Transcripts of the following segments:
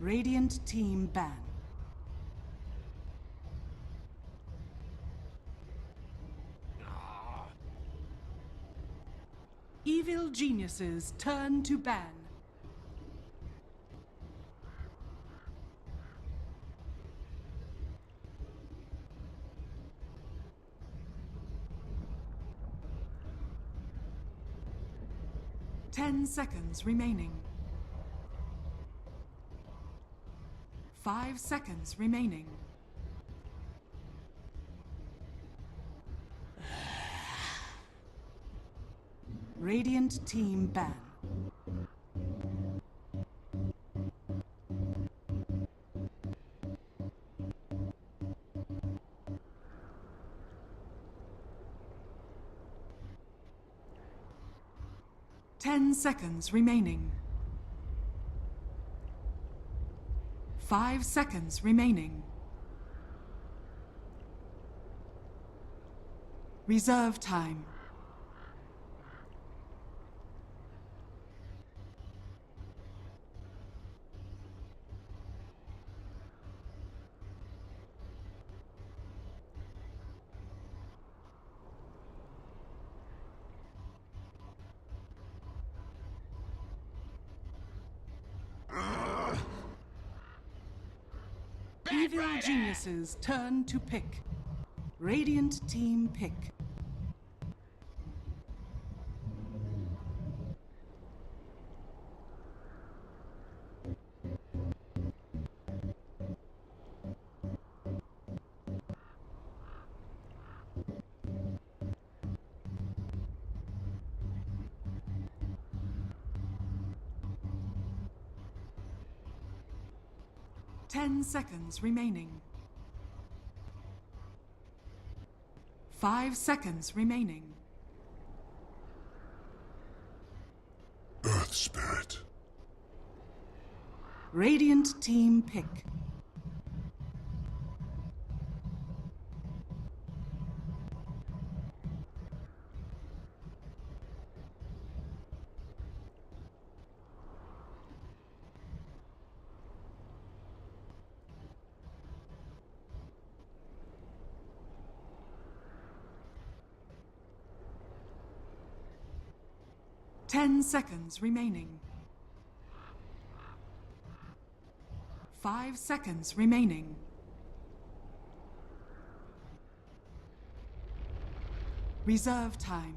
Radiant team ban. Evil geniuses turn to ban. Ten seconds remaining. 5 seconds remaining. Radiant team ban. Ten seconds remaining. 5 seconds remaining. Reserve time. Evil geniuses turn to pick. Radiant team pick. Ten seconds remaining. 5 seconds remaining. Earth Spirit. Radiant team pick. Ten seconds remaining. 5 seconds remaining. Reserve time.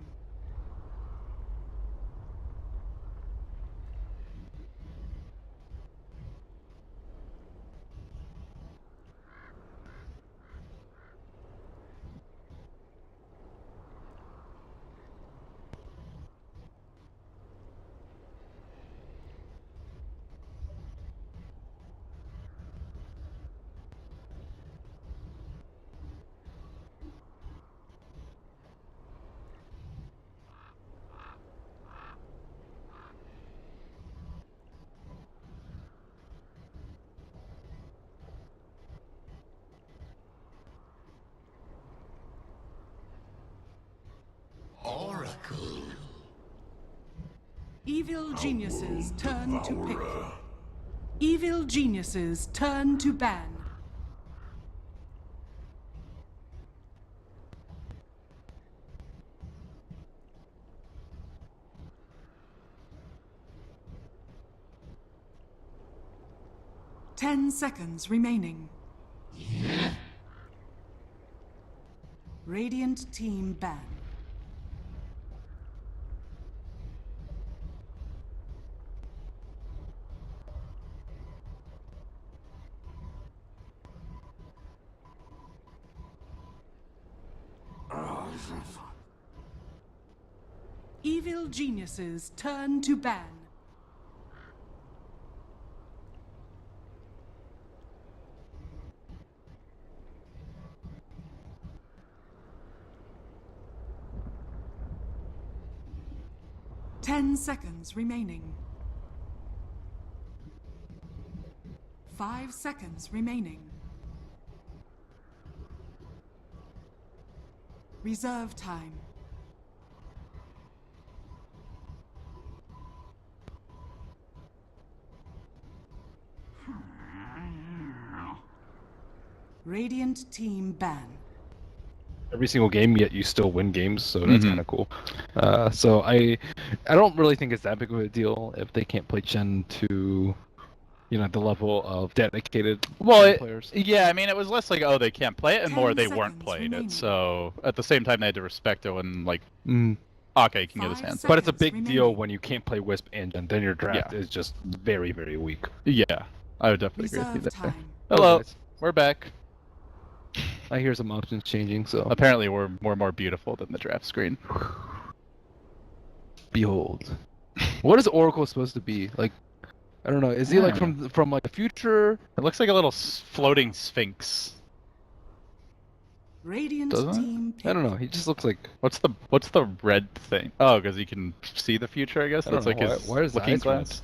Oracle. Evil geniuses turn to pick. Evil geniuses turn to ban. Ten seconds remaining. Radiant team ban. Evil geniuses turn to ban. Ten seconds remaining. 5 seconds remaining. Reserve time. Radiant team ban. Every single game, yet you still win games, so that's kind of cool. So I don't really think it's that big of a deal if they can't play Chen to, you know, the level of dedicated players. Yeah, I mean, it was less like, oh, they can't play it, and more 10 they weren't seconds playing remaining. it. So at the same time, they had to respect it when, like, Ake can get his 5 hands. But it's a big seconds deal remaining. when you can't play Wisp and then your draft is just very, very weak. Yeah, I would definitely agree with you Reserve there. time. Hello, guys. we're back. I hear some options changing, so Apparently, we're more beautiful than the draft screen. behold. What is Oracle supposed to be? Like, I don't know. Is he like from like the future? It looks like a little floating sphinx. Radiant Doesn't it? team I don't pick. know. He just looks like What's the red thing? Oh, because he can see the future, I guess. I don't That's like know, his why is the looking eyes red? glass.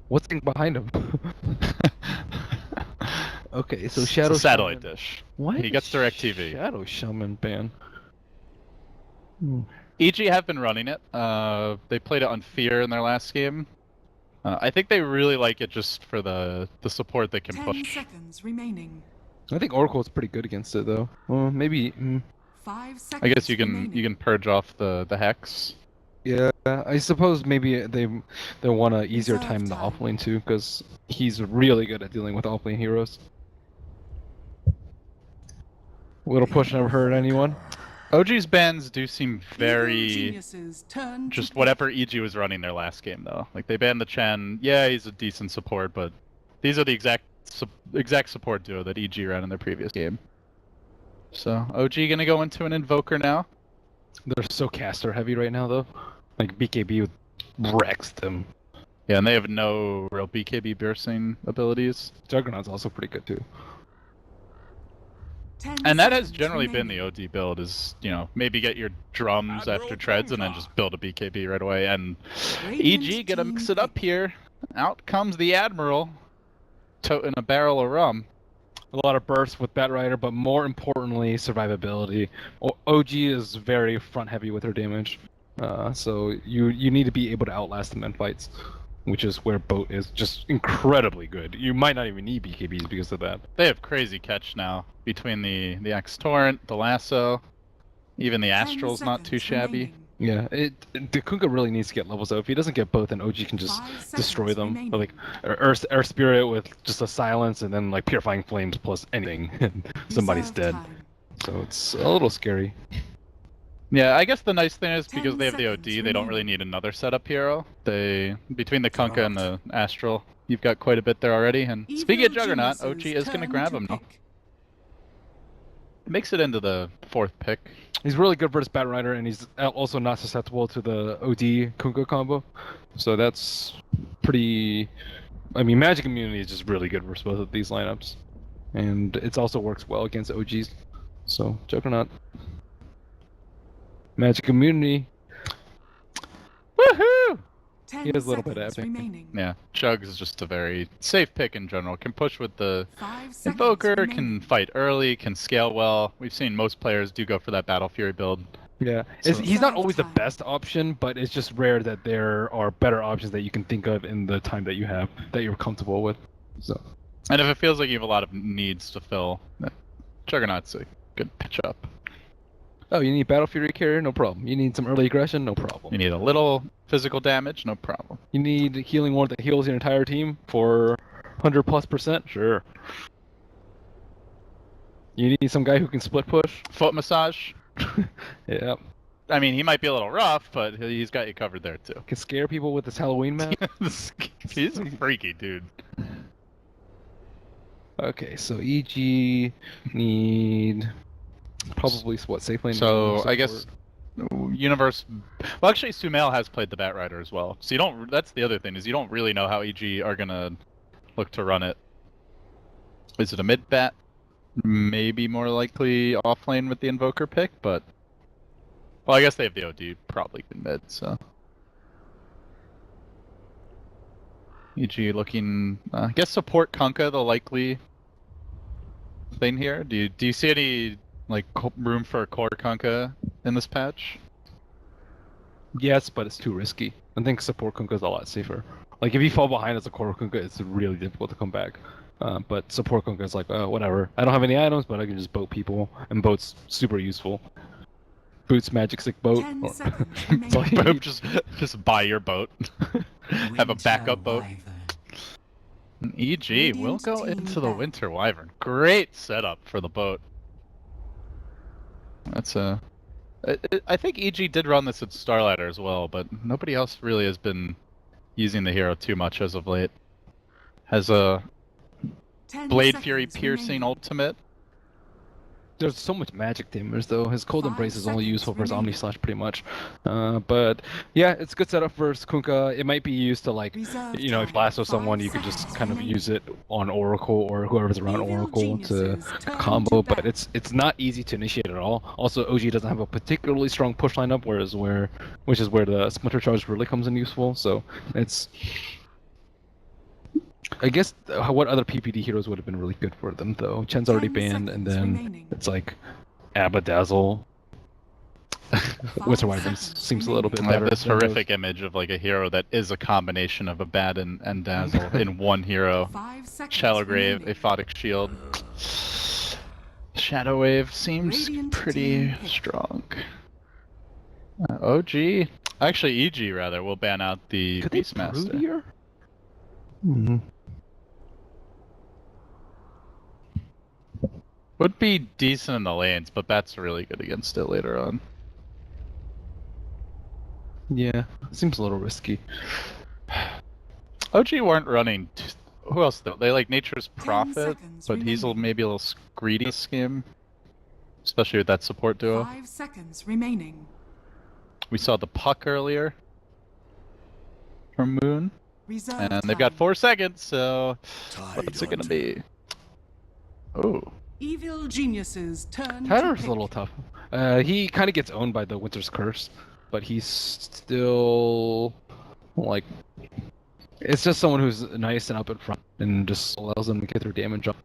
what's behind him? Okay, so It's Shadow a satellite Shaman. dish. Why He is gets DirecTV. Shadow Shaman ban. EG have been running it. They played it on Fear in their last game. I think they really like it just for the support they can 10 push. seconds remaining. I think Oracle is pretty good against it though. Well, maybe. 5 seconds I guess you remaining. can purge off the hex. Yeah, I suppose maybe they want a easier Reserve time in the time. offlane too, because he's really good at dealing with offlane heroes. Little push never hurt anyone. OG's bans do seem Evil very geniuses turn to just pick. whatever EG was running their last game though. Like they banned the Chen. Yeah, he's a decent support, but these are the exact support duo that EG ran in their previous game. So OG gonna go into an Invoker now. They're so caster heavy right now though. Like BKB wrecks them. Yeah, and they have no real BKB bursting abilities. Juggernaut's also pretty good too. 10 And that has seconds generally been the remaining. OD build is, you know, maybe get your drums after treads and then just build a BKB right away. And Radiant EG gonna team mix it up pick. here. Out comes the Admiral, toting a barrel of rum. A lot of bursts with Batrider, but more importantly, survivability. OG is very front heavy with her damage, so you need to be able to outlast them in fights, which is where Boat is just incredibly good. You might not even need BKBs because of that. They have crazy catch now between the Axe Torrent, the Lasso, even the 10 Astral's not too seconds shabby. remaining. Yeah, the Kunkka really needs to get levels up. If he doesn't get both, then OG can just 5 destroy seconds them. remaining. Like Earth Spirit with just a silence and then like Purifying Flames plus anything, and somebody's Reserve dead. time. So it's a little scary. Yeah, I guess the nice thing is 10 because they have the OD, seconds they don't really remaining. need another setup hero. Between the Kunkka and the Astral, you've got quite a bit there already. And speaking of Evil Juggernaut, geniuses OG is going to turn grab to him now. pick. Makes it into the 4th pick. He's really good versus Batrider, and he's also not susceptible to the OD Kunkka combo. So that's pretty. I mean, Magic Immunity is just really good versus both of these lineups, and it also works well against OGs. So Juggernaut, Magic Immunity. Woohoo! 10 He has a little bit of seconds everything. remaining. Yeah, Chug is just a very safe pick in general. Can push with the 5 seconds Invoker, remaining. can fight early, can scale well. We've seen most players do go for that Battle Fury build. Yeah, So- he's not Reserve always the time. best option, but it's just rare that there are better options that you can think of in the time that you have that you're comfortable with. So. And if it feels like you have a lot of needs to fill, Juggernaut's a good pitch up. Oh, you need Battle Fury carrier? No problem. You need some early aggression? No problem. You need a little physical damage, no problem. You need healing ward that heals your entire team for 100+%? Sure. You need some guy who can split push? Foot massage. Yeah. I mean, he might be a little rough, but he's got you covered there too. Can scare people with his Halloween map? He's a freaky dude. Okay, so EG need probably what, safe lane? So support? I guess Universe. Well, actually, Sumail has played the Batrider as well. So you don't. That's the other thing is you don't really know how EG are gonna look to run it. Is it a mid bat? Maybe more likely off lane with the Invoker pick, but well, I guess they have the OD probably in mid. So EG looking. I guess support Kunkka the likely thing here. Do you see any like room for a core Kunkka in this patch? Yes, but it's too risky. I think support Kunkka is a lot safer. Like if you fall behind as a core Kunkka, it's really difficult to come back. But support Kunkka is like, whatever. I don't have any items, but I can just boat people, and boat's super useful. Boots magic stick boat. 10 Or... seconds That's all you remaining. need. just buy your boat. Have a backup boat. EG will Radiant go team into the back. Winter Wyvern. Great setup for the boat. That's a. I think EG did run this at Starlighter as well, but nobody else really has been using the hero too much as of late. Has a 10 Blade Fury seconds piercing remaining. ultimate. There's so much magic damage though. His Cold 5 Embrace is only seconds useful for his Omni remaining. Slash pretty much. But yeah, it's good setup for Kunkka. It might be used to like, Reserve if you time. lasso 5 someone, you could just seconds kind of remaining. use it on Oracle or whoever's around Evil Oracle to geniuses turn combo. to But bat. it's not easy to initiate at all. Also, OG doesn't have a particularly strong push lineup, which is where the Splinter Charge really comes in useful. So it's. I guess what other PPD heroes would have been really good for them though. Chen's already 10 banned, and seconds then remaining. it's like Abedazzle. Winter Wyvern seconds seems a little bit I better. have this than those. horrific image of like a hero that is a combination of a bat and Dazzle in one hero. 5 seconds Shallow Grave, remaining. Aphotic Shield. Shadow Wave seems Radiant pretty team pick. strong. OG, actually EG rather, will ban out the Could they Beastmaster. brood here? Hmm. Would be decent in the lanes, but Bat's really good against it later on. Yeah, seems a little risky. OG weren't running. Who else though? They like Nature's 10 Prophet, seconds but he's remaining. maybe a little greedy this game, especially with that support duo. 5 seconds remaining. We saw the Puck earlier from Moon, Reserve and they've got time. 4 seconds. So Tide what's it gonna hunter. be? Oh, Evil geniuses turn Tyler's to a little pick. tough. He kind of gets owned by the Winter's Curse, but he's still like. It's just someone who's nice and up in front and just allows them to get their damage up.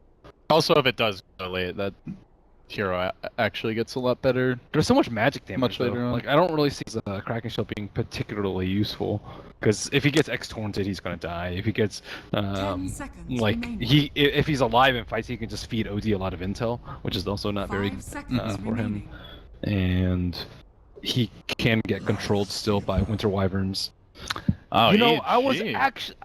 also if it does go late, that hero actually gets a lot better. There's so much magic damage. Much though. later on. Like I don't really see the Kraken Shield being particularly useful because if he gets X-Torrented, he's gonna die. If he gets 10 seconds like remaining. if he's alive in fights, he can just feed OD a lot of intel, which is also not very 5 seconds for him. remaining. And he can get controlled still by Winter Wyverns. Oh, You know, I was EG. actually.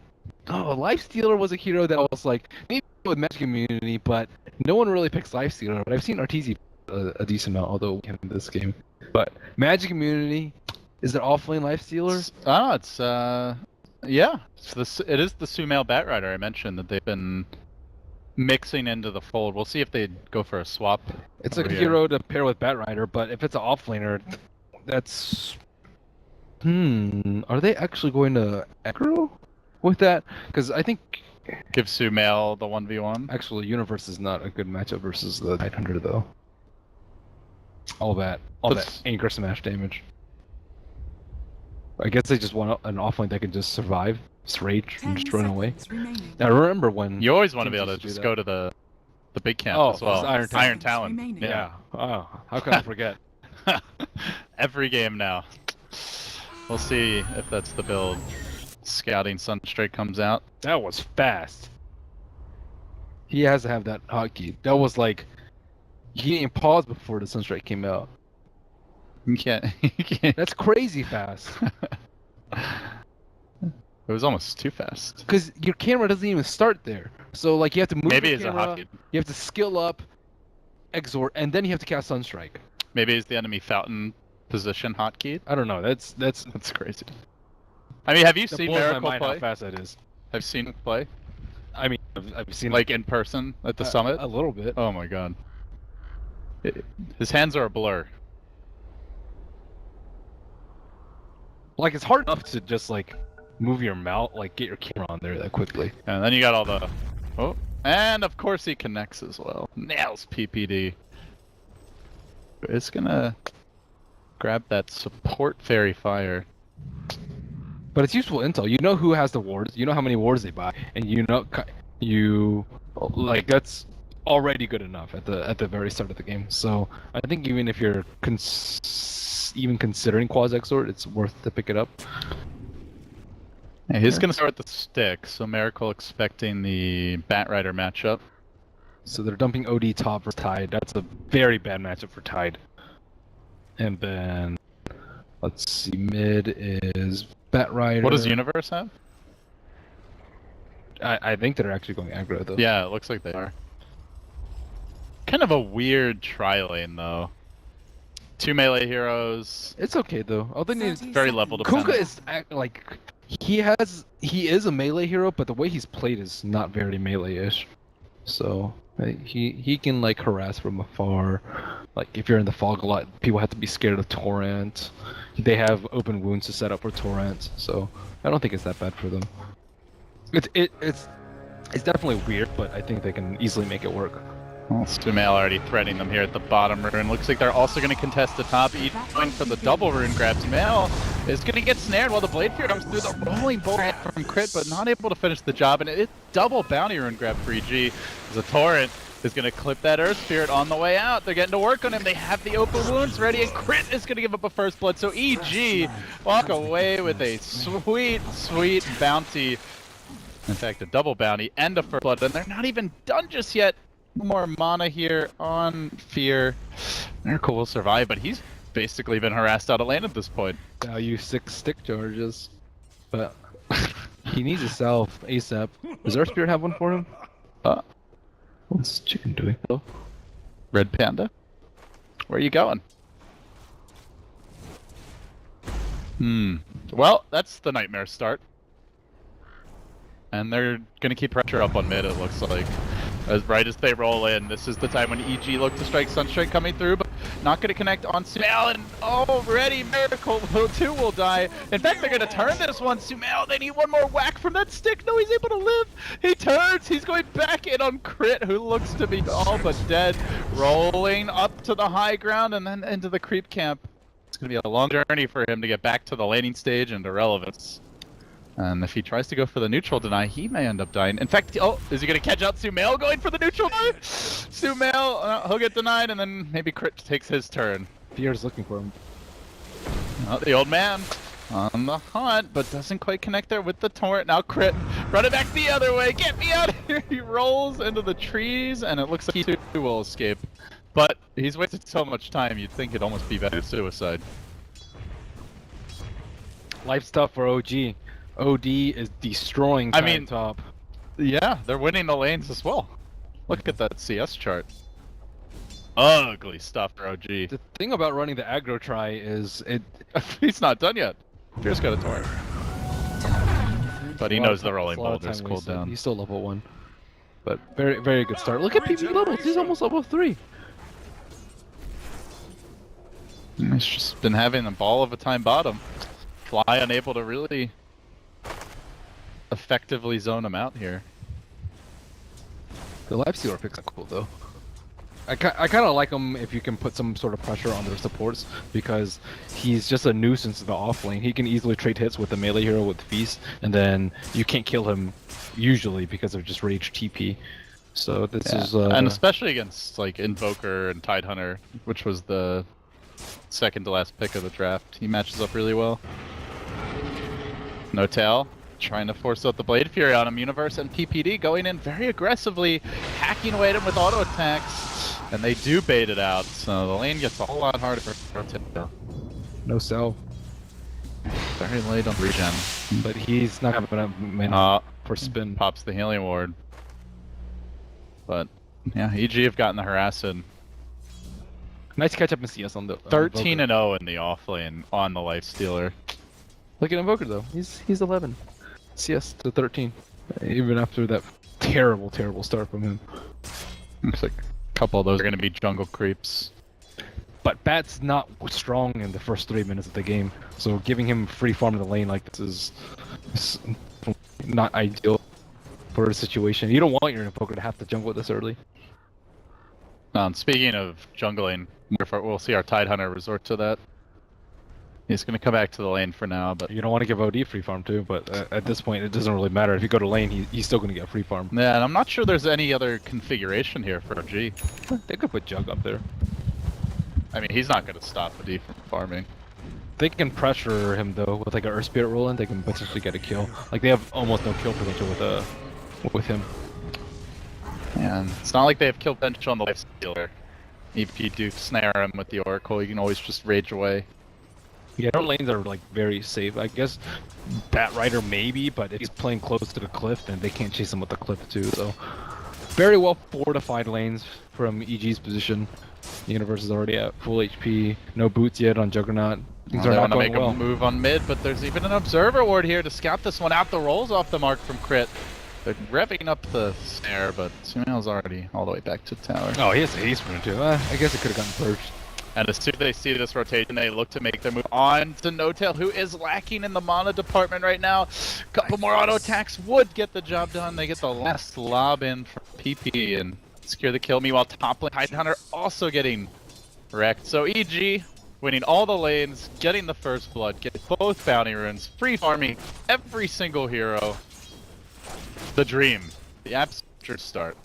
Oh, Lifestealer was a hero that was like maybe with Magic Immunity, but no one really picks Lifestealer. But I've seen RTZ a decent amount, although we haven't in this game. But Magic Immunity, is it offlane Lifestealer? Oh, it's yeah. It is the Sumail Batrider I mentioned that they've been mixing into the fold. We'll see if they go for a swap. It's a over here. hero to pair with Batrider, but if it's an offlaner, that's. Are they actually going to aggro with that? Because I think Give Sumail the 1v1. actually Universe is not a good matchup versus the 900 though. All that That's- anchor smash damage. I guess they just want an offlane that can just survive, just rage, 10 and just run away. seconds remaining. I remember when You always want to be teams able to used to do just that. go to the big camp Oh, as well. it's Iron Talon. Iron Talon. Remaining. Yeah. Oh, how could I forget? Every game now. We'll see if that's the build. Scouting Sunstrike comes out. That was fast. He has to have that hotkey. That was like he didn't pause before the Sunstrike came out. You can't. You can't. That's crazy fast. It was almost too fast. Because your camera doesn't even start there. So like you have to move Maybe the it's a camera, hotkey. you have to skill up, exort, and then you have to cast Sunstrike. Maybe it's the enemy fountain position hotkey. I don't know. That's That's crazy. I mean, have you that seen blows my Miracle mind how play? fast that is. I've seen it play, I mean, I've seen like in person at the summit. a little bit. Oh my god. His hands are a blur. Like it's hard enough to just like move your mouth, like get your camera on there that quickly. And then you got all the... Oh, and of course he connects as well. Nails PPD. It's gonna grab that support fairy fire. But it's useful intel. You know who has the wards. You know how many wards they buy, and you know like that's already good enough at the very start of the game. So I think even if you're even considering Quas Exort, it's worth to pick it up. Yeah, he's gonna start with the stick, so Miracle expecting the Bat Rider matchup. So they're dumping OD top for Tide. That's a very bad matchup for Tide. And then, let's see, mid is Bat Rider. What does Universe have? I think they're actually going aggro though. Yeah, it looks like they are. Kind of a weird tri-lane though. 2 melee heroes. It's okay though. All they need is Very level dependent. Kunkka is like he is a melee hero, but the way he's played is not very melee-ish. So he can like harass from afar. Like if you're in the fog a lot, people have to be scared of Torrent. They have open wounds to set up for Torrent, so I don't think it's that bad for them. It's definitely weird, but I think they can easily make it work. Well, Sumail already threatening them here at the bottom rune. Looks like they're also going to contest the top. E going for the double rune grab. Sumail is going to get snared while the Blade Fear comes through the rolling bolt from Crit, but not able to finish the job. And it's double bounty rune grab for EG. The Torrent is going to clip that Earth Spirit on the way out. They're getting to work on him. They have the open wounds ready, and Crit is going to give up a first blood. So EG walk away with a sweet, sweet bounty. In fact, a double bounty and a first blood, and they're not even done just yet. More mana here on Fear. Miracle will survive, but he's basically been harassed out of lane at this point. Now you 6 stick charges, but he needs a self ASAP. Does Earth Spirit have one for him? What's Chicken doing? Oh. Red Panda? Where are you going? Well, that's the nightmare start. And they're gonna keep pressure up on mid, it looks like. Right as they roll in, this is the time when EG look to strike Sunstrike coming through, but not gonna connect on Sumail, and already Miracle bo2 will die. In fact, they're gonna turn this one. Sumail, they need one more whack from that stick. No, he's able to live. He turns, he's going back in on Crit, who looks to be all but dead. Rolling up to the high ground and then into the creep camp. It's gonna be a long journey for him to get back to the laning stage and to relevance. And if he tries to go for the neutral deny, he may end up dying. In fact, is he going to catch out Sumail going for the neutral deny? Sumail, he'll get denied, and then maybe Crit takes his turn. Fear's looking for him. The old man on the hunt, but doesn't quite connect there with the Torrent. Now Crit, run it back the other way. Get me out of here. He rolls into the trees, and it looks like he too will escape. But he's wasted so much time, you'd think it'd almost be better suicide. Life's tough for OG. OD is destroying top. Yeah, they're winning the lanes as well. Look at that CS chart. Ugly stuff for OG. The thing about running the aggro try is he's not done yet. Fear's got a Torrent. But he knows the rolling boulders cooled down. He's still level 1. But very, very good start. Look at PB levels. He's almost level 3. He's just been having a ball of a time bottom. Fly unable to really effectively zone him out here. The Lifestealer picks are cool though. I kind of like him if you can put some sort of pressure on their supports, because he's just a nuisance to the off lane. He can easily trade hits with the melee hero with Feast, and then you can't kill him usually because of just rage TP. So this is and especially against like Invoker and Tidehunter, which was the second to last pick of the draft. He matches up really well. No tail. Trying to force out the Blade Fury on him. Universe and PPD going in very aggressively, hacking away at him with auto attacks, and they do bait it out, so the lane gets a whole lot harder for Rotel. No cell. Very late on regen. But he's not having enough mana for spin. Pops the healing ward. But yeah, EG have gotten the harass in. Nice catch up in CS on the 13-0 in the off lane on the Lifestealer. Look at Invoker though. He's 11. CS to 13. Even after that terrible start from him. Looks like a couple of those are going to be jungle creeps. But Bat's not strong in the first 3 minutes of the game, so giving him free farm in the lane like this is not ideal for a situation. You don't want your Invoker to have to jungle this early. Speaking of jungling, we'll see our Tidehunter resort to that. He's going to come back to the lane for now, but you don't want to give OD free farm too, but at this point it doesn't really matter. If you go to lane, he's still going to get free farm. Yeah, and I'm not sure there's any other configuration here for OG. They could put Jug up there. I mean, he's not going to stop OD from farming. they can pressure him though with like an Earth Spirit roll in, they can potentially get a kill. Like they have almost no kill potential with him. And it's not like they have kill potential on the life stealer. If you do snare him with the Oracle, you can always just rage away. Yeah, their lanes are like very safe. I guess Bat Rider maybe, but if he's playing close to the cliff, then they can't chase him with the cliff too. So very well fortified lanes from EG's position. The universe is already at full HP. No boots yet on Juggernaut. Things are They not want to going make well. a move on mid, but there's even an Observer Ward here to scout this one out. The rolls off the mark from Crit. They're revving up the snare, but Sumail's already all the way back to the tower. Oh, he has haste from him too. I guess it could have gotten purged. And as soon as they see this rotation, they look to make their move on to No-Tail, who is lacking in the mana department right now. Couple more auto attacks would get the job done. They get the last lob in from PP and secure the kill. Meanwhile, top lane Tidehunter also getting wrecked. So EG winning all the lanes, getting the first blood, getting both bounty runes, free farming every single hero. The dream, the absolute start.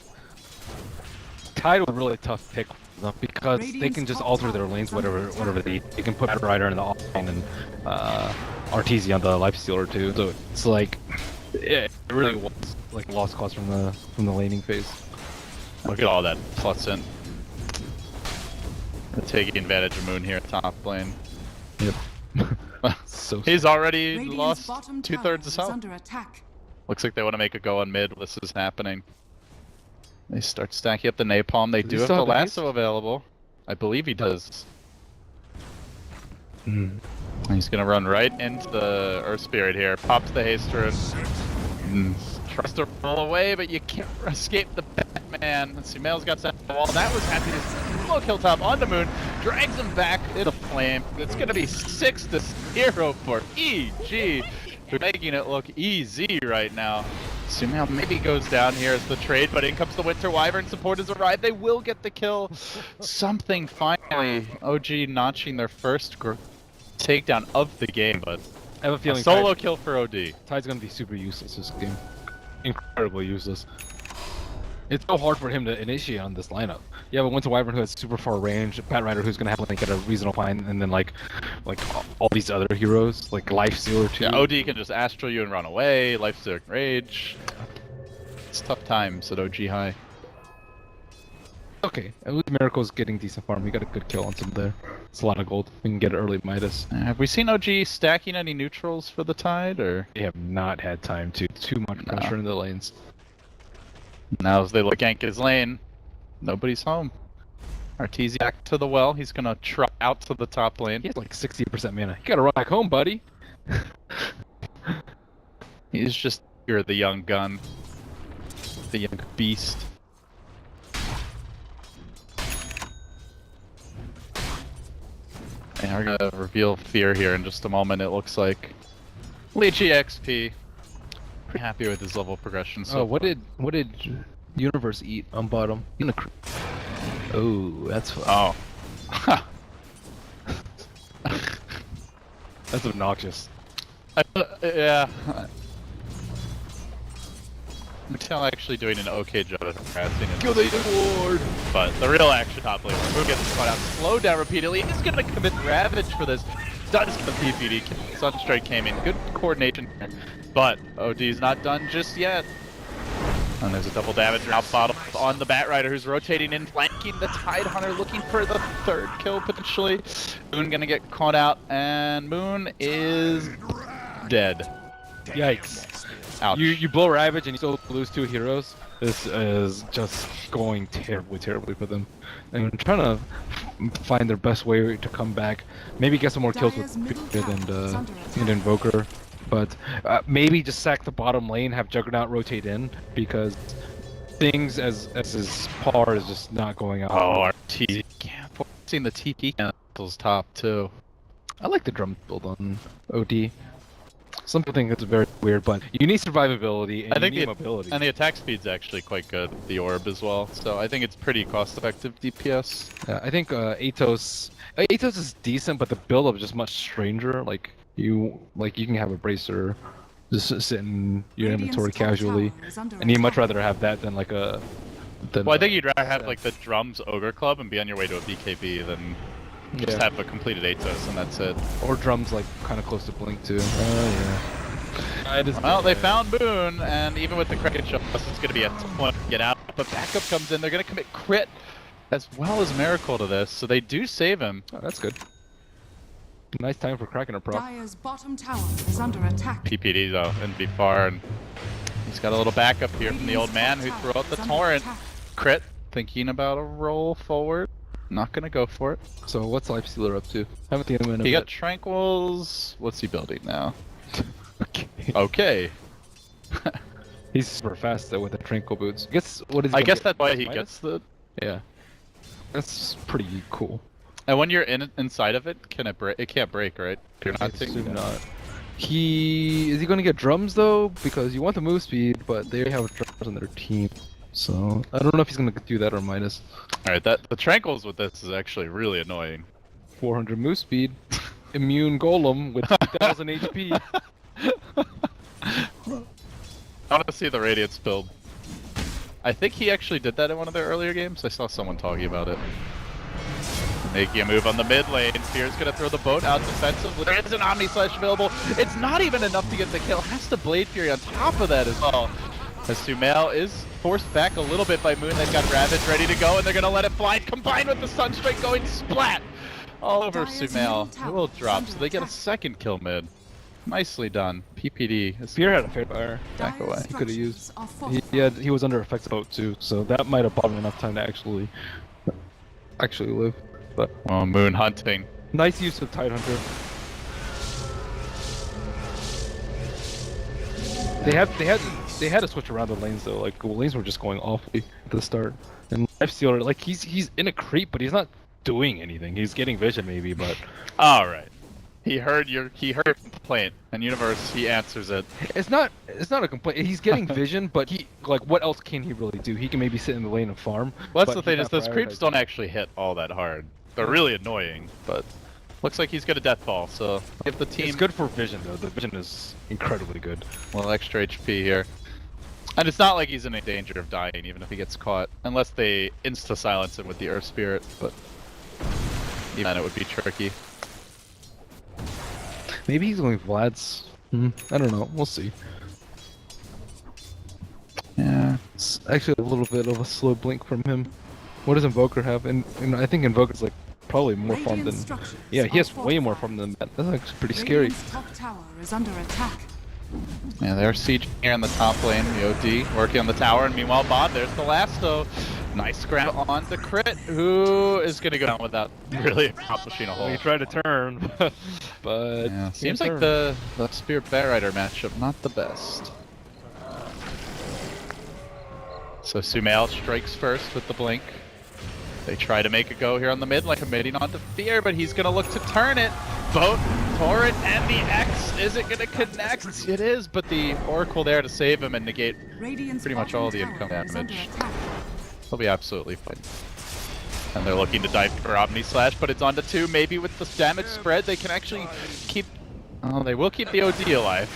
Tide was a really tough pick for them because they can just alter their lanes whatever they can put Bat Rider in the off lane and RTZ on the life stealer too. So it's like it really was like a lost cause from the laning phase. Look at all that plus in. They're taking advantage of Moon here at top lane. Yep. So He's already Radiant's lost bottom 2/3 tower of is health. under attack. Looks like they want to make a go on mid. This is happening. They start stacking up the napalm. They Does do he have still the have the lasso available. I believe he does. He's gonna run right into the Earth Spirit here. Pops the haste rune. Tries to roll away, but you can't escape the Batman. Sumail's got set the wall. That was happy. Low kill top onto Moon. Drags him back into flame. It's gonna be 6-0 for EG. They're making it look easy right now. Sumail maybe goes down here as the trade, but in comes the Winter Wyvern. Support has arrived. They will get the kill. Something finally. OG notching their first takedown of the game, but I have a feeling solo kill for OD. Tide's gonna be super useless this game. Incredibly useless. It's so hard for him to initiate on this lineup. You have a Winter Wyvern who has super far range, Bat Rider who's gonna have like get a reasonable find, and then like all these other heroes like Life Stealer too. Yeah, OD can just astral you and run away. Life Stealer can rage. It's tough times at OG high. Okay, at least Miracle's getting decent farm. We got a good kill on some there. It's a lot of gold. We can get early Midas. Have we seen OG stacking any neutrals for the Tide, or? They have not had time to. Too much pressure in the lanes. Now as they look gank his lane, nobody's home. Arteezy back to the well. He's gonna trot out to the top lane. He has like 60% mana. You gotta run back home, buddy. He's just you're the young gun, the young beast. And we're gonna reveal Fear here in just a moment. It looks like Lychee XP. Pretty happy with his level progression. So what did Universe eat on bottom? Oh, that's oh, that's obnoxious. yeah. Mattel actually doing an okay job of harassing it. Kill the Ward! But the real action top lane, who gets caught out, slowed down repeatedly, is gonna commit Ravage for this. Does the PPD, Sunstrike came in, good coordination here. But OD's not done just yet. And there's a double damage route bottle on the Bat Rider who's rotating in, flanking the Tidehunter, looking for the third kill potentially. Moon gonna get caught out, and Moon is dead. Yikes. Ouch. You blow Ravage and you still lose 2 heroes. This is just going terribly for them. And I'm trying to find their best way to come back. Maybe get some more kills with Beard and Invoker. But maybe just sack the bottom lane, have Juggernaut rotate in, because things as his par is just not going out. Oh, our TP camp. Seeing the TP cancels top too. I like the drum build on OD. Some people think it's very weird, but you need survivability and you need mobility. And the attack speed's actually quite good, the orb as well. So I think it's pretty cost-effective DPS. Yeah, I think Atos is decent, but the build-up is just much stranger. Like you can have a bracer just sit in your inventory casually, and you'd much rather have that than like a. Well, I think you'd rather have like the drums Ogre Club and be on your way to a BKB than Just Yeah. have a completed Atos and that's it. Or drums like kind of close to blink too. Oh yeah. It is Well, they bad. found Moon, and even with the Kraken shot, it's going to be a tough one to get out. But backup comes in, they're going to commit crit as well as Miracle to this, so they do save him. Oh, that's good. Nice time for cracking a prop. Dire's bottom tower is under attack. PPD though, and be far, and he's got a little backup here from the old man who threw out the torrent. Crit, thinking about a roll forward. Not going to go for it. So what's Life Stealer up to? Haven't seen him in a He bit. got Tranquils. What's he building now? Okay. Okay. He's super fast though with the tranquil boots. What is? He I gonna guess get? that's why he Minus? gets the... Yeah. That's pretty cool. And when you're inside of it, can it break? It can't break, right? You're I not taking assume not. Is he going to get drums though? Because you want the move speed, but they have drums on their team. So I don't know if he's going to do that or minus. Alright, the Tranquils with this is actually really annoying. 400 move speed, immune golem with 2000 HP. I want to see the Radiance build. I think he actually did that in one of their earlier games. I saw someone talking about it. Making a move on the mid lane. Fear's gonna throw the boat out defensively. There is an Omni Slash available. It's not even enough to get the kill. Has to Blade Fury on top of that as well. As Sumail is forced back a little bit by Moon. They've got Ravage ready to go, and they're gonna let it fly. Combined with the Sunstrike going splat all over Sumail. It will drop, so they get a second kill mid. Nicely done. PPD. Fear had a fair fire. Back away. He could have used. He was under effects boat too, so that might have bought him enough time to actually live. But Well, Moon hunting. nice use of Tidehunter. They had to switch around the lanes though. Like the lanes were just going awfully at the start. And Life Stealer, like he's in a creep, but he's not doing anything. He's getting vision maybe, but All right. He heard your complaint, and Universe he answers it. it's not a complaint. He's getting vision, but what else can he really do? He can maybe sit in the lane and farm. Well, that's but the thing he's is not those creeps prioritizing. don't actually hit all that hard. They're really annoying, but looks like he's got a death ball. So if the team It's good for vision though. The vision is incredibly good. well extra HP here, and it's not like he's in any danger of dying even if he gets caught, unless they insta silence him with the Earth Spirit. But even then, it would be tricky. Maybe he's going Vlad's. I don't know. We'll see. Yeah. It's actually a little bit of a slow blink from him. What does Invoker have? And I think Invoker's like probably more farm than. Yeah, he has way more farm than that. That's actually pretty scary. Radiant's top tower is under attack. Yeah, they're sieging here in the top lane. The OD working on the tower, and meanwhile, Bod, there's the last though. Nice grab on the crit, who is going to go down without really accomplishing a whole. He tried to turn, but Yeah, he seems didn't like turn. the Spirit Batrider matchup not the best. So Sumail strikes first with the blink. They try to make a go here on the mid lane, committing onto Fear, but he's going to look to turn it. Boat, Torrent, and the X. Is it going to connect? It is, but the Oracle there to save him and negate Radiant's pretty much bottom all the tower income is under damage. attack. He'll be absolutely fine. And they're looking to dive for Omni Slash, but it's onto 2. Maybe with the damage spread, they can actually keep... Oh, they will keep the OD alive.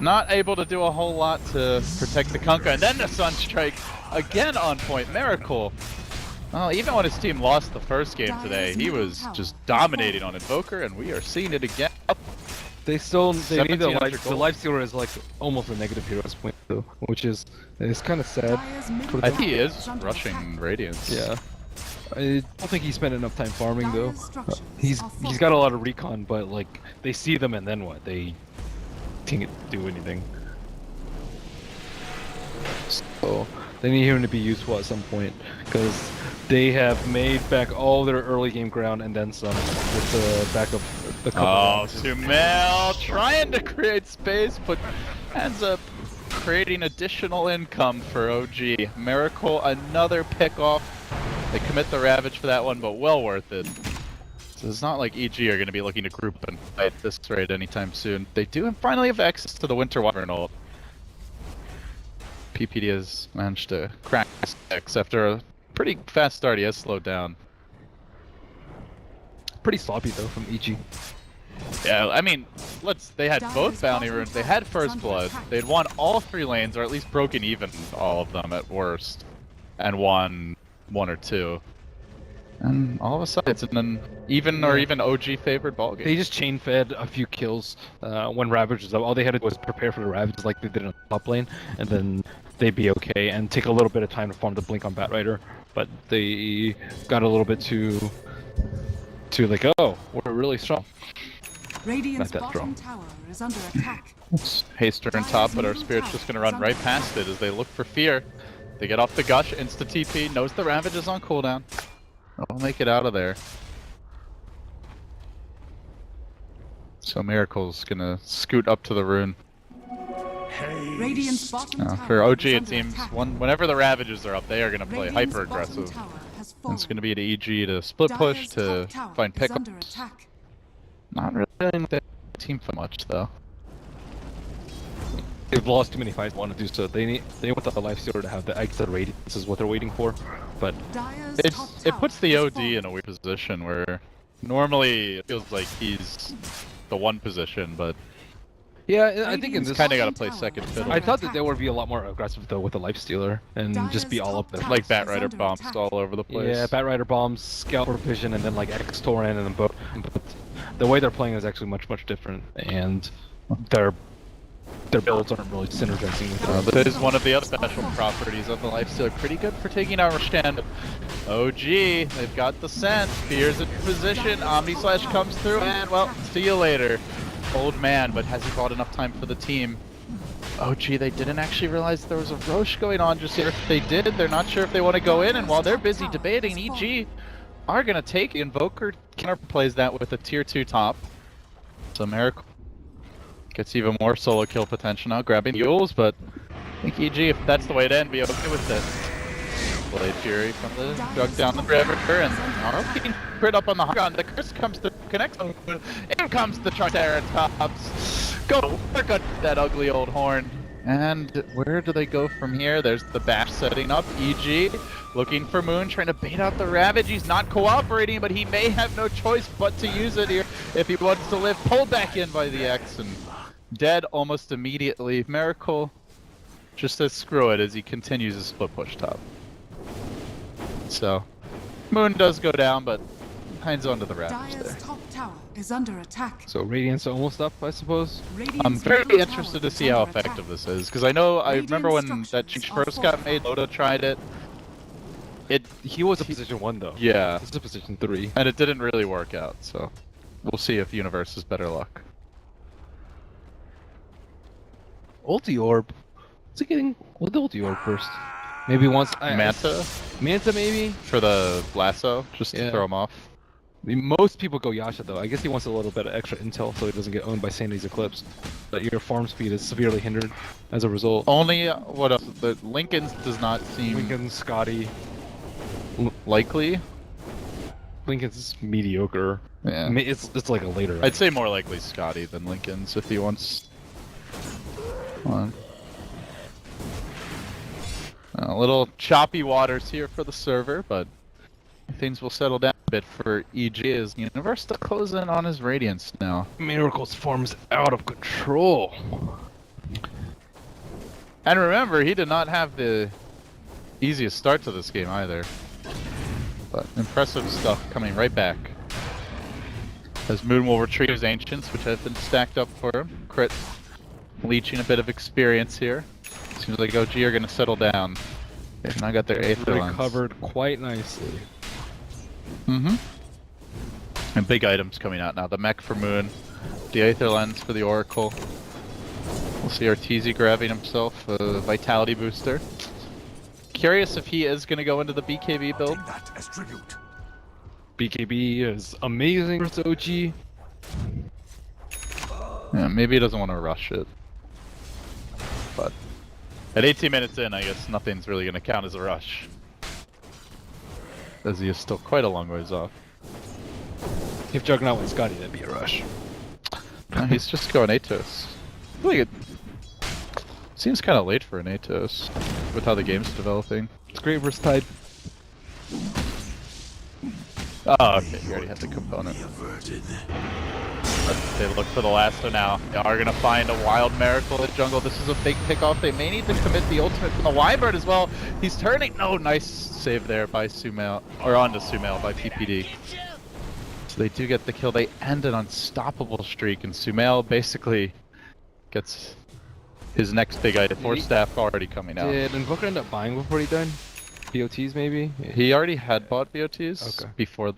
Not able to do a whole lot to protect the Kunkka. And then the Sunstrike, again on point. Miracle. Well, even when his team lost the first game today, he was just dominating on Invoker, and we are seeing it again. They need the 1700 life. The gold. life stealer is like almost a negative hero at this point though, which is kind of sad. Dire's middle for I them. think he tower is under rushing attack. Radiance. Yeah. I don't think he spent enough time farming though. Dire's structures He's are got a lot of recon, but like they see them and then what? They can't do anything. So they need him to be useful at some point because they have made back all their early game ground and then some with the backup. The couple Oh, rounds. Sumail trying to create space, but ends up creating additional income for OG. Miracle, another pick off. They commit the Ravage for that one, but well worth it. So it's not like EG are going to be looking to group and fight this rate anytime soon. They do finally have access to the Winter Wyvern ult. PPD has managed to crack 6 after a pretty fast start. He has slowed down. Pretty sloppy though from EG. Yeah, I mean, they had both bounty runes, they had first blood, they'd won all 3 lanes, or at least broken even all of them at worst, and won 1 or 2. And all of a sudden, it's an even or even OG favored ball game. They just chain fed a few kills when Ravage was up. All they had to do was prepare for the Ravage like they did in the top lane, and then they'd be okay and take a little bit of time to farm the Blink on Batrider. But they got a little bit too like, oh, we're really strong. Radiant's that bottom tower is under attack. It's Haster and top, but our Spirit's just going to run right past it as they look for fear. They get off the Gush, insta-TP, knows the Ravage is on cooldown. I'll make it out of there. So Miracle's going to scoot up to the rune. Radiant's bottom tower For OG, is it under seems attack. whenever the Ravages are up, they are going to play Radiant's hyper bottom aggressive. tower has And it's fallen. going to be to EG to split push, Dire's to top tower find is under pickups. attack. Not really in the team for much, though. They've lost too many fights. Want to do so. They want the Lifestealer to have the exit radiance is what they're waiting for. But Dire's top It tower puts the has OD fallen. in a weird position where normally it feels like he's the one position, but yeah, I think in Radiant's this kind of got to bottom play tower second is fiddle. I under thought that attack. they would be a lot more aggressive though with the Lifestealer and just be Dire's all up top there. tower Like is Batrider under bombs attack. all over the place. Yeah, Batrider bombs, Scout Vision, and then like X Torrent and then both. But the way they're playing is actually much different, and their builds aren't really synergizing with them. This is one of the other special properties of the Lifestealer. Pretty good for taking out Rashtan. OG, they've got the scent. Fear's in position. Omni Slash comes through, and well, see you later. Old man, but has he bought enough time for the team? OG, they didn't actually realize there was a Roche going on just here. If they did, they're not sure if they want to go in, and while they're busy debating, EG are going to take Invoker, counterplays that with a tier 2 top. So Miracle gets even more solo kill potential now, grabbing Yules, but I think EG, if that's the way to end, be okay with this. Blade Fury from the drug down the river, and RP crit up on the Hogon. The curse comes to connect them. In comes the Triceratops. Go work on that ugly old horn. And where do they go from here? There's the bash setting up. EG looking for Moon, trying to bait out the Ravage. He's not cooperating, but he may have no choice but to use it here if he wants to live. Pulled back in by the X and dead almost immediately. Miracle just says screw it as he continues his split push top. So, Moon does go down, but hangs on to the Ravage Dire's there. top tower is under attack. So Radiant's almost up, I suppose. Radiant's I'm very middle interested tower to is see how under attack. effective this is, because I remember when Radiant that change structures first are got made, fortified. Dota tried it. He was a position 1 though. Yeah, This is a position 3. and it didn't really work out, so we'll see if Universe is better luck. Ulti Orb. What's he getting? With the Ulti Orb first. Maybe once. Manta Manta maybe? for the lasso, just to Yeah. throw him off. I mean, most people go Yasha though. I guess he wants a little bit of extra intel so he doesn't get owned by Sanity's Eclipse. But your farm speed is severely hindered as a result. Only, what else? The Lincoln's does not seem Lincoln, Scotty. likely. Lincoln's mediocre. Yeah. I mean, it's like a later. I'd say more likely Scotty than Lincoln's if he wants. Hold on. A little choppy waters here for the server, but things will settle down a bit for EG as Universe to close in on his Radiance now. Miracle's form's out of control. And remember, he did not have the easiest start to this game either. But impressive stuff coming right back. As Moon will retrieve his Ancients, which have been stacked up for him. Crit leeching a bit of experience here. Seems like OG are going to settle down. They've now got their Aether Lens. Recovered quite nicely. Mm-hmm. And big items coming out now. The mech for Moon, the Aether Lens for the Oracle. We'll see Arteezy grabbing himself a Vitality Booster. Curious if he is going to go into the BKB build. Take that as tribute. BKB is amazing versus OG. Yeah, maybe he doesn't want to rush it. But at 18 minutes in, I guess nothing's really going to count as a rush. As he is still quite a long ways off. If Juggernaut went Scotty, that'd be a rush. No, he's just going Atos. I feel like it seems kind of late for an Atos with how the game's developing. It's great versus Tide. Oh, okay, he already had the component. Averted. They look for the last one now. They are gonna find a wild miracle at jungle. This is a fake pickoff. They may need to commit the ultimate from the Wyvern as well. He's turning. No, nice save there by Sumail, or onto Sumail by PPD. So they do get the kill. They end an unstoppable streak, and Sumail basically gets his next big item. Force staff already coming out. Did Invoker end up buying before he died? BOTs maybe? He already had bought BOTs before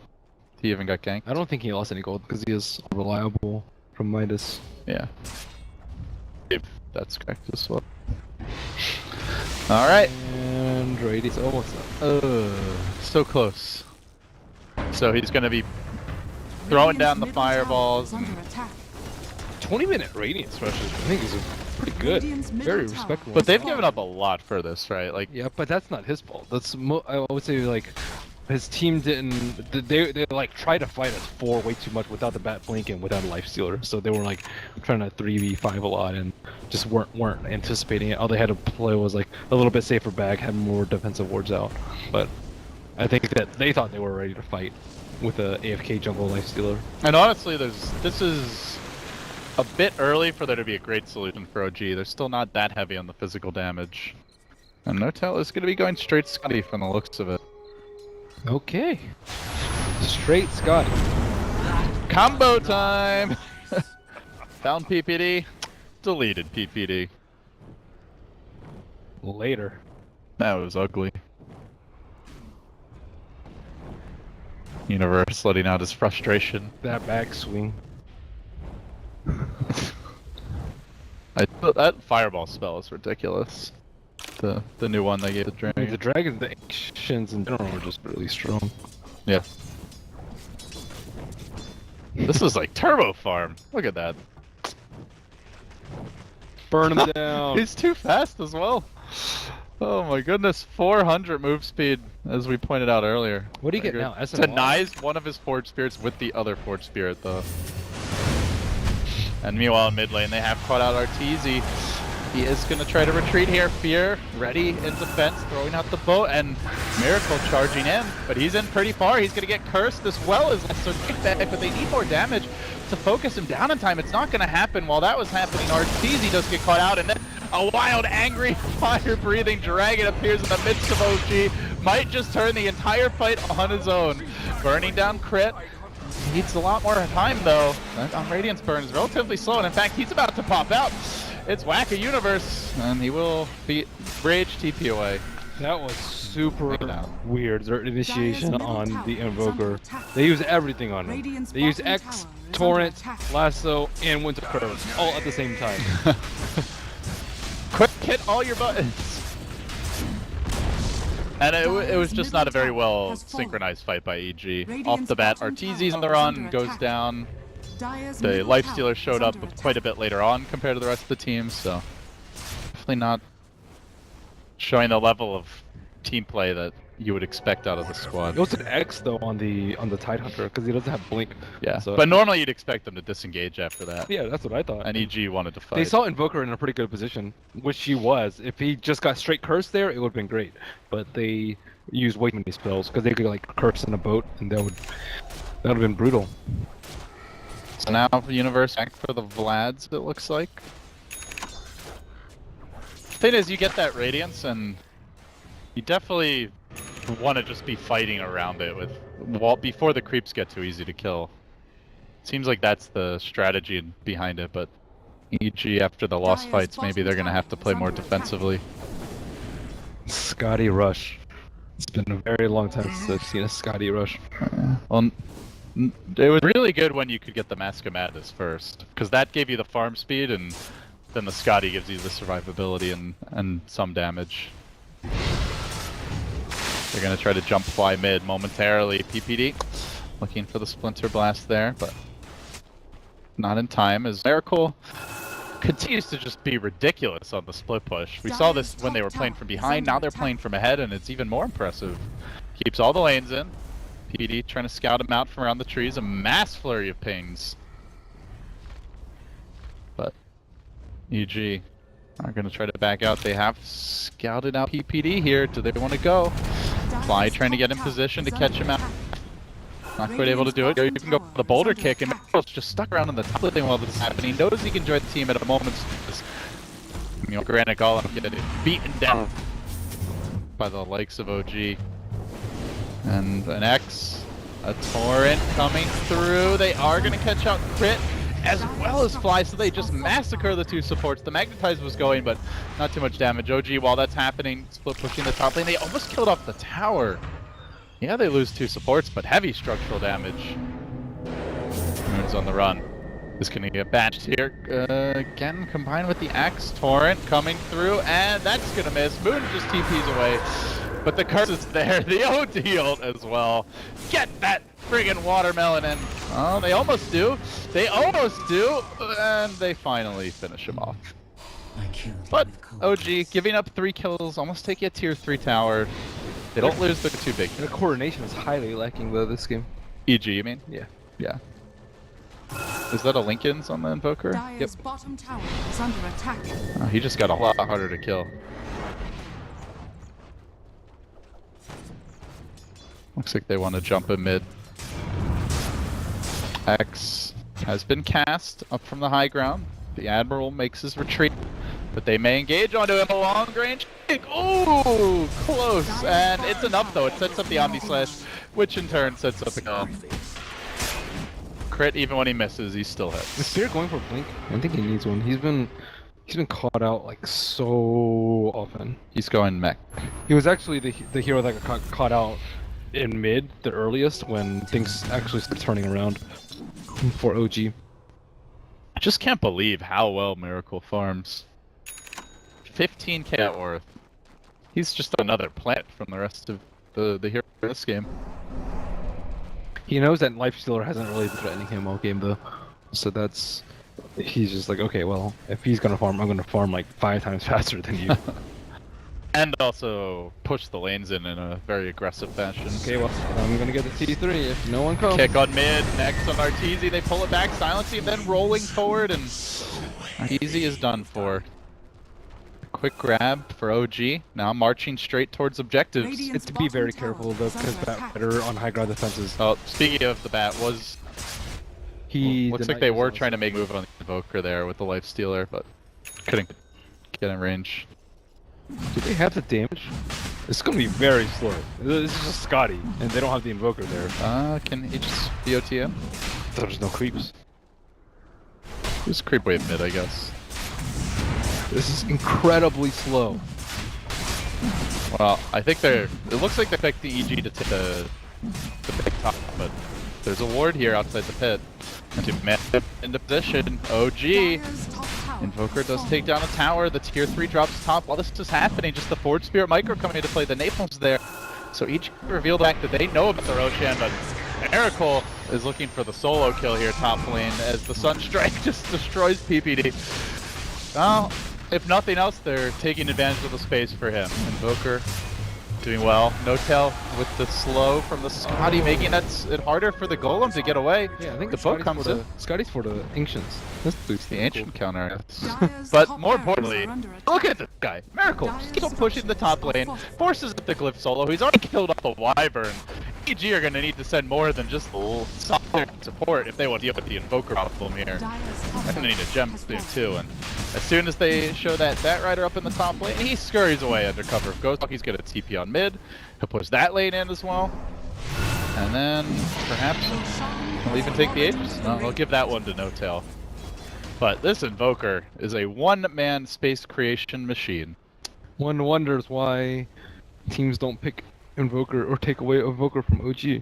he even got ganked. I don't think he lost any gold because he is reliable from Midas. Yeah. If that's correct as well. Alright. And Radius almost up. So close. So he's gonna be throwing down the fireballs. 20-minute Radiance rushes, I think is pretty good. Very respectable. But they've given up a lot for this, right? Like, yeah, but that's not his fault. That's I would say like his team didn't. They like tried to fight us 4 way too much without the bat blinking, without a life stealer. So they were like trying to 3v5 a lot and just weren't anticipating it. All they had to play was like a little bit safer back, have more defensive wards out. But I think that they thought they were ready to fight with a AFK jungle life stealer. And honestly, this is a bit early for there to be a great solution for OG. They're still not that heavy on the physical damage. And Notel is going to be going straight Scotty from the looks of it. Okay. Straight Scotty. Combo time! Found PPD. Deleted PPD. Later. That was ugly. Universe letting out his frustration. That backswing. That fireball spell is ridiculous. The new one they gave the dragon. The dragons, the ancients in general are just really strong. Yeah. This is like turbo farm. Look at that. Burn him down. He's too fast as well. Oh my goodness, 400 move speed, as we pointed out earlier. What do you get now? SMR? Denies one of his Forge Spirits with the other Forge Spirit, though. And meanwhile, in mid lane, they have caught out Arteezy. He is going to try to retreat here. Fear, ready in defense, throwing out the boat, and Miracle charging in. But he's in pretty far. He's going to get cursed as well as so back, but they need more damage to focus him down in time. It's not going to happen. While that was happening, Arteezy does get caught out, and then a wild, angry, fire-breathing dragon appears in the midst of OG. Might just turn the entire fight on his own. Burning down crit. Needs a lot more time, though. That on Radiance burn is relatively slow, and in fact, he's about to pop out. It's Wacka Universe, and he will beat Rage TP away. That was super weird. Their initiation on the Invoker. They use everything on him. They use X, Torrent, Lasso, and Winter Curve all at the same time. Quick hit all your buttons. And it was just not a very well synchronized fight by EG. Off the bat, Arteezy's on the run, goes down. The Lifestealer showed up quite a bit later on compared to the rest of the team, so definitely not showing the level of team play that you would expect out of the squad. It was an X though on the Tidehunter because he doesn't have blink. Yeah, so. But normally you'd expect them to disengage after that. Yeah, that's what I thought. And EG wanted to fight. They saw Invoker in a pretty good position, which she was. If he just got straight curse there, it would have been great. But they used way too many spells because they could like curse in a boat, and that would have been brutal. So now Universe back for the Vlads, it looks like. Thing is, you get that Radiance, and you definitely want to just be fighting around it with before the creeps get too easy to kill. Seems like that's the strategy behind it, but EG after the lost fights, maybe they're gonna have to play more defensively. Scotty Rush. It's been a very long time since I've seen a Scotty Rush. Well, it was really good when you could get the Mask of Madness first, because that gave you the farm speed, and then the Scotty gives you the survivability and some damage. They're gonna try to jump fly mid momentarily. PPD looking for the Splinter Blast there, but not in time as Miracle continues to just be ridiculous on the split push. We saw this when they were playing from behind, now they're playing from ahead, and it's even more impressive. Keeps all the lanes in. PD trying to scout him out from around the trees, a mass flurry of pings. But EG are going to try to back out. They have scouted out PPD here. Do they want to go? Fly trying to get in position to catch him out. Not quite able to do it. You can go for the boulder kick, and Miracle's just stuck around in the top thing while this is happening. He knows he can join the team at a moment's notice. You know, Granite Golem getting beaten down by the likes of OG. And an X, a Torrent coming through. They are going to catch out Crit as well as Fly, so they just massacre the two supports. The Magnetize was going, but not too much damage. OG, while that's happening, split pushing the top lane. They almost killed off the tower. Yeah, they lose two supports, but heavy structural damage. Moon's on the run. Is going to get batched here. Again, combined with the Axe. Torrent coming through, and that's going to miss. Moon just TPs away, but the curse is there. The OD ult as well. Get that friggin' watermelon in. Oh, they almost do. They almost do, and they finally finish him off. But OG giving up 3 kills, almost taking a tier 3 tower. They don't lose, they're too big. The coordination is highly lacking though this game. EG, you mean? Yeah. Yeah. Is that a Lincoln's on the Invoker? Dire's bottom tower is under attack. Oh, he just got a lot harder to kill. Looks like they want to jump in mid. X has been cast up from the high ground. The Admiral makes his retreat, but they may engage onto him a long range kick. Ooh, close, and it's enough though. It sets up the Omni Slash, which in turn sets up the kill. Crit, even when he misses, he still hits. Is Spear going for Blink? I think he needs one. He's been caught out like so often. He's going mech. He was actually the hero that got caught out in mid, the earliest, when things actually started turning around for OG. I just can't believe how well Miracle farms. 15k net worth. He's just another plant from the rest of the hero in this game. He knows that Lifestealer hasn't really been threatening him all game though, so he's just like, okay, well, if he's gonna farm, I'm gonna farm like 5 times faster than you. And also push the lanes in a very aggressive fashion. Okay, well, I'm gonna get the T3 if no one comes. Kick on mid, next on Arteezy, they pull it back, silencing, and then rolling forward, and Arteezy is done for. Quick grab for OG, now marching straight towards objectives. It's to be very careful though, because Batter on high ground defenses. Oh, speaking of the bat, looks like they were trying to make a move on the Invoker there with the Lifestealer, but couldn't get in range. Do they have the damage? It's gonna be very slow. This is just Scotty, and they don't have the Invoker there. Can he just BOTM? There's no creeps. Just creep wave mid, I guess. This is incredibly slow. Well, I think it looks like they picked the EG to take the big top, but there's a ward here outside the pit. And to man into position, OG. Invoker does take down a tower, the tier 3 drops top. While this is happening, just the Forge Spirit Micro coming into play, the Napalm's there. So each revealed back that they know about the Roshan, but Miracle is looking for the solo kill here top lane as the Sunstrike just destroys PPD. Well, if nothing else, they're taking advantage of the space for him. Invoker doing well. No tell with the slow from the Scotty, making it harder for the Golem to get away. Yeah, I think the boat comes in. Scotty's for the Ancients. That's the Ancient counter. But more importantly, look at this guy. Miracle keeps on pushing the top lane, forces up the Glyph solo. He's already killed off a Wyvern. EG are going to need to send more than just solid support if they want to deal with the Invoker problem here. They're going to need a gem soon too, and as soon as they show that Rider up in the top lane, he scurries away under cover of Ghost. He's going to TP on mid. He'll push that lane in as well. And then perhaps he'll even take the Aegis. No, he'll give that one to No Tail. But this Invoker is a one-man space creation machine. One wonders why teams don't pick Invoker or take away Invoker from OG.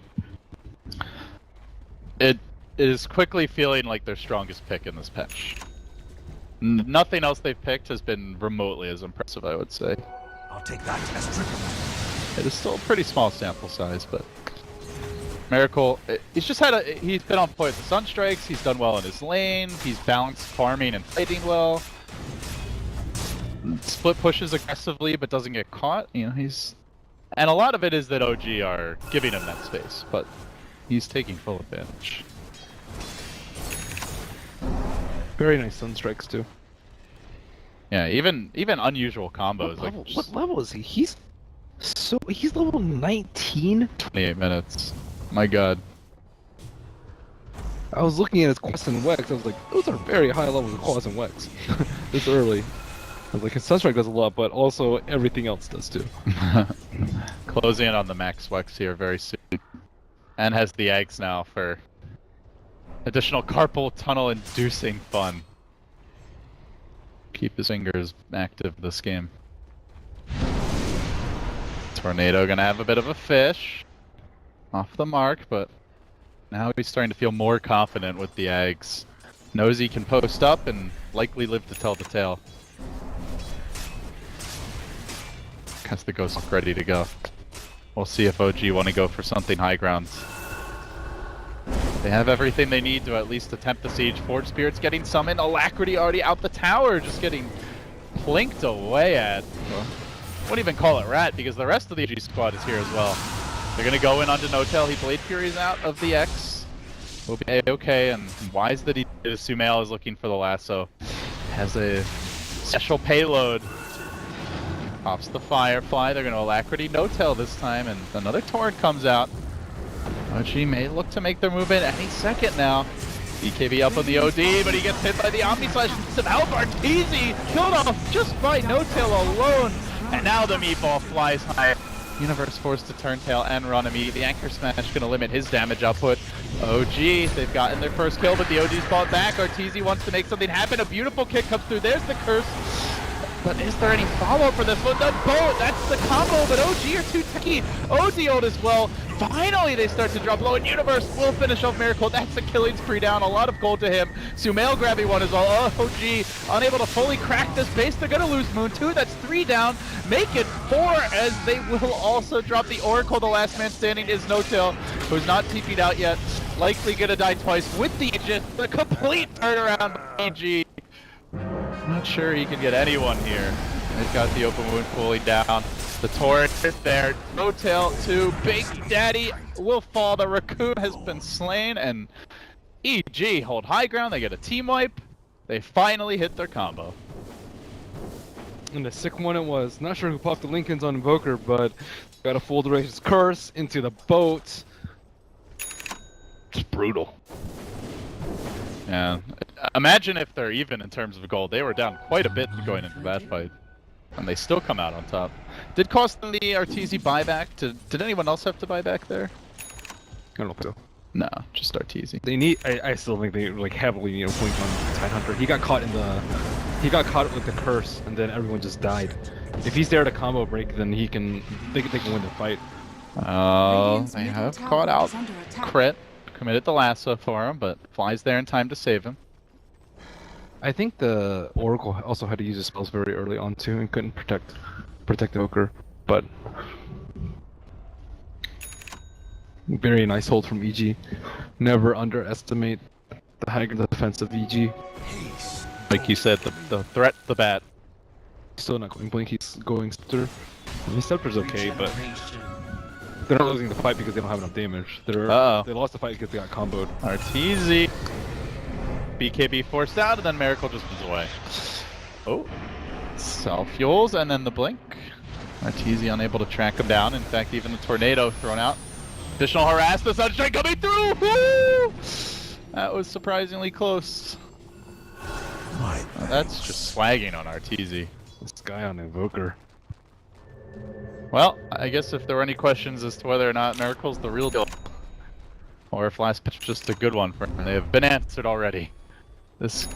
It is quickly feeling like their strongest pick in this patch. Nothing else they've picked has been remotely as impressive, I would say. I'll take that as tribute. It is still a pretty small sample size, but Miracle, he's been on point with the Sunstrikes, he's done well in his lane, he's balanced farming and fighting well. Split pushes aggressively but doesn't get caught, and a lot of it is that OG are giving him that space, but he's taking full advantage. Very nice Sunstrikes too. Yeah, even unusual combos. What level is he? He's level 19? 28 minutes. My god. I was looking at his Quest and Wex, I was like, those are very high levels of Quest and Wex this early. I was like, his Sunstrike does a lot, but also everything else does too. Closing in on the max Wex here very soon. And has the eggs now for additional carpal tunnel inducing fun. Keep his fingers active this game. Tornado gonna have a bit of a fish. Off the mark, but now he's starting to feel more confident with the eggs. Knows he can post up and likely live to tell the tale. Has the ghost look ready to go. We'll see if OG want to go for something high ground. They have everything they need to at least attempt the siege. Forge Spirit's getting summoned. Alacrity already out the tower, just getting plinked away at. Well, wouldn't even call it rat because the rest of the AG squad is here as well. They're gonna go in onto No-Tail. He Blade Fury's out of the X. Will be okay, and wise that he did. Sumail is looking for the lasso. Has a special payload. Pops the Firefly. They're gonna Alacrity No-Tail this time, and another Torrent comes out. OG may look to make their move in any second now. BKB up on the OD, but he gets hit by the Omni Slash. Some help. Arteezy killed off just by No-Tail alone. And now the meatball flies high. Universe forced to turn tail and run immediately. The Anchor Smash gonna limit his damage output. OG, they've gotten their first kill, but the OG's fought back. Arteezy wants to make something happen. A beautiful kick comes through. There's the curse. But is there any follow-up for this one? The boat, that's the combo, but OG are too techy. OD ult as well. Finally, they start to drop low, and Universe will finish off Miracle. That's the killing spree down. A lot of gold to him. Sumail grabbing one as well. Oh, OG unable to fully crack this base. They're going to lose Moon 2. That's 3 down. Make it 4 as they will also drop the Oracle. The last man standing is No-Tail, who's not TP'd out yet. Likely going to die twice with the Aegis. The complete turnaround by EG. Not sure he can get anyone here. They've got the open wound cooling down. The torrent is there. No-Tail to Big Daddy will fall. The raccoon has been slain, and EG hold high ground. They get a team wipe. They finally hit their combo. And a sick one it was. Not sure who popped the Lincolns on Invoker, but got a full duration curse into the boat. Just brutal. Yeah. Imagine if they're even in terms of gold. They were down quite a bit going into that fight. And they still come out on top. Did cost them the Arteezy buyback? Did anyone else have to buy back there? I don't think so. No, just Arteezy. They need. I still think they like heavily need a point on Tidehunter. He got caught in the. He got caught with the curse, and then everyone just died. If he's there to combo break, then he can. They can win the fight. Oh, they have caught out Crit. Committed the lasso for him, but flies there in time to save him. I think the Oracle also had to use his spells very early on too, and couldn't protect Evoker. But very nice hold from EG. Never underestimate the high defense of EG. Like you said, the threat, the bat. Still not going blink. He's going Scepter. His Scepter's okay, but they're not losing the fight because they don't have enough damage. They lost the fight because they got comboed. Arteezy. BKB forced out, and then Miracle just moves away. Oh. Self-fuels, and then the blink. Arteezy unable to track him down. In fact, even the tornado thrown out. Additional harass, the sunshine coming through! Woo! That was surprisingly close. That's just swagging on Arteezy. This guy on Invoker. Well, I guess if there were any questions as to whether or not Miracle's the real deal, or if last pitch was just a good one for him, they have been answered already. This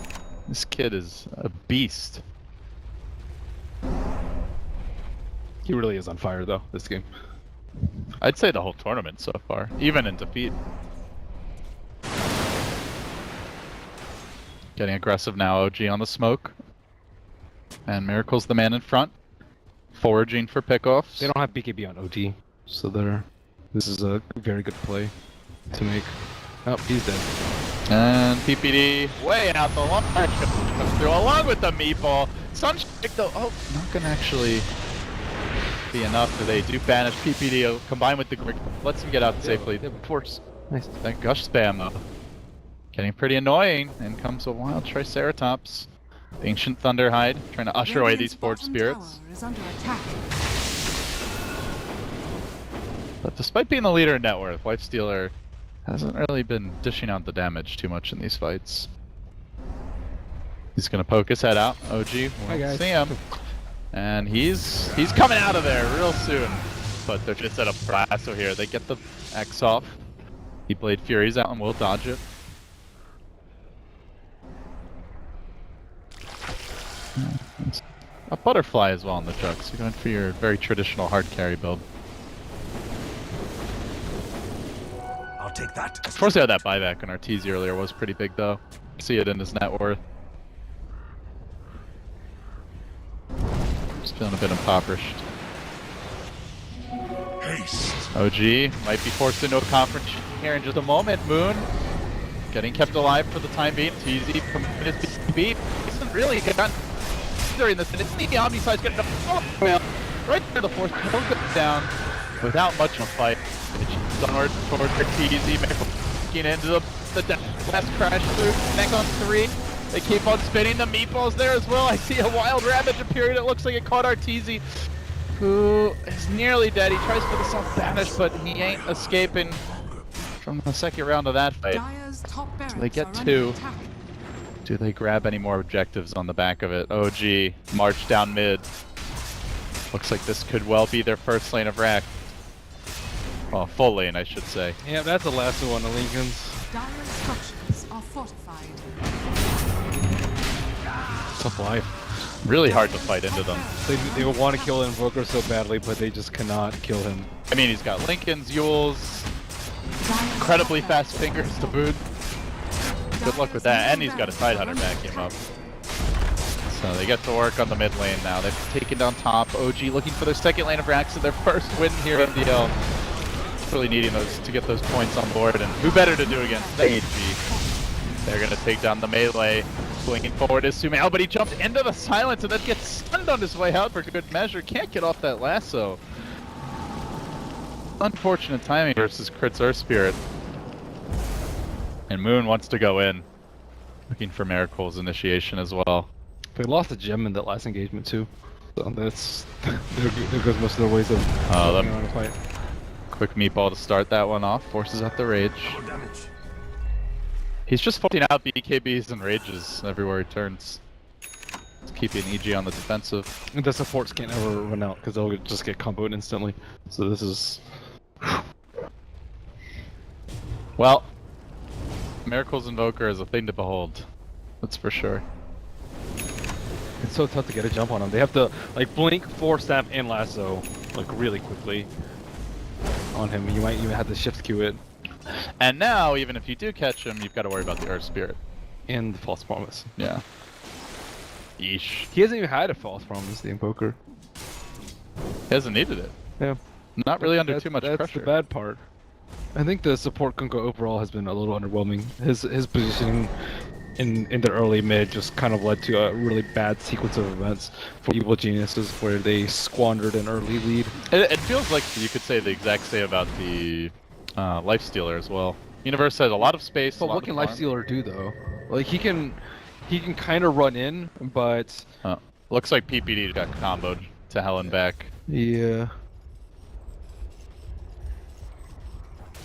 kid is a beast. He really is on fire though, this game. I'd say the whole tournament so far, even in defeat. Getting aggressive now, OG on the smoke. And Miracle's the man in front. Foraging for pickoffs. They don't have BKB on OG, so this is a very good play to make. Oh, he's dead. And PPD way out the long comes through along with the meatball. Sunstrike though, not gonna actually be enough. They do banish PPD combined with the lets him get out safely. Force. Nice. That gush spam though. Getting pretty annoying. In comes a wild Triceratops. Ancient Thunderhide trying to usher away these Forge Spirits. But despite being the leader in net worth, Lifestealer Hasn't really been dishing out the damage too much in these fights. He's gonna poke his head out. OG, Hi, we'll guys. see him. And he's coming out of there real soon. But they're just set up for lasso here. They get the X off. He Blade Fury's out and will dodge it. A butterfly as well on the jug, so you're going for your very traditional hard carry build. I'll take that. Of course, he had that buyback on Arteezy earlier, was pretty big though. See it in his net worth. Just feeling a bit impoverished. Haste. OG might be forced into a conference here in just a moment. Moon getting kept alive for the time being. Teasy from his beat. Isn't really gotten during this, and it's the Omni side's getting a right there. The force kill goes down without much of a fight. Onward towards Teasy, making into the last crash through. Neck on 3. They keep on spinning the meatballs there as well. I see a wild ravage appearing. It looks like it caught Arteezy, who is nearly dead. He tries for the self-banish, but he ain't escaping from the second round of that fight. Dire's top barracks So they get are under 2. attack. Do they grab any more objectives on the back of it? OG, march down mid. Looks like this could well be their first lane of rack. Well, full lane, I should say. Yeah, that's the last one, the Lincolns. Dire's structures are fortified. Tough life. Really hard to fight into them. They want to kill Invoker so badly, but they just cannot kill him. I mean, he's got Lincolns, Yules, Dire's incredibly top fast fingers to boot. Good luck with that, and he's got a Tidehunter backing him up. So they get to work on the mid lane now. They've taken down top. OG looking for their second lane of racks and their first win here in MDL. Really needing those to get those points on board, and who better to do against ENG? They're gonna take down the melee. Swinging forward is Sumail, but he jumped into the silence and then gets stunned on his way out for good measure. Can't get off that lasso. Unfortunate timing versus Crit's Earth Spirit. And Moon wants to go in. Looking for Miracle's initiation as well. They lost a gem in that last engagement too. So that's there goes most of their ways of them- on a fight. Quick meatball to start that one off. Forces out the rage. No damage. He's just forcing out BKBs and rages everywhere he turns. He's keeping EG on the defensive. And the supports can't ever run out because they'll just get comboed instantly. So this is Well, Miracle's Invoker is a thing to behold. That's for sure. it's so tough to get a jump on them. They have to like blink, force stamp, and lasso like really quickly on him. You might even have to shift Q it And now, even if you do catch him, you've got to worry about the Earth Spirit. and the false promise. Yeah. Yeesh. He hasn't even had a false promise, the Invoker. He hasn't needed it. Yeah. Not really under That's- too much that's pressure. the bad part. I think the support Kunko overall has been a little underwhelming. His positioning in the early mid just kind of led to a really bad sequence of events for Evil Geniuses where they squandered an early lead. It feels like you could say the exact same about the Lifestealer as well. Universe has a lot of space. But what can Lifestealer do though? Like he can kind of run in, but Looks like PPD got comboed to hell and back. yeah.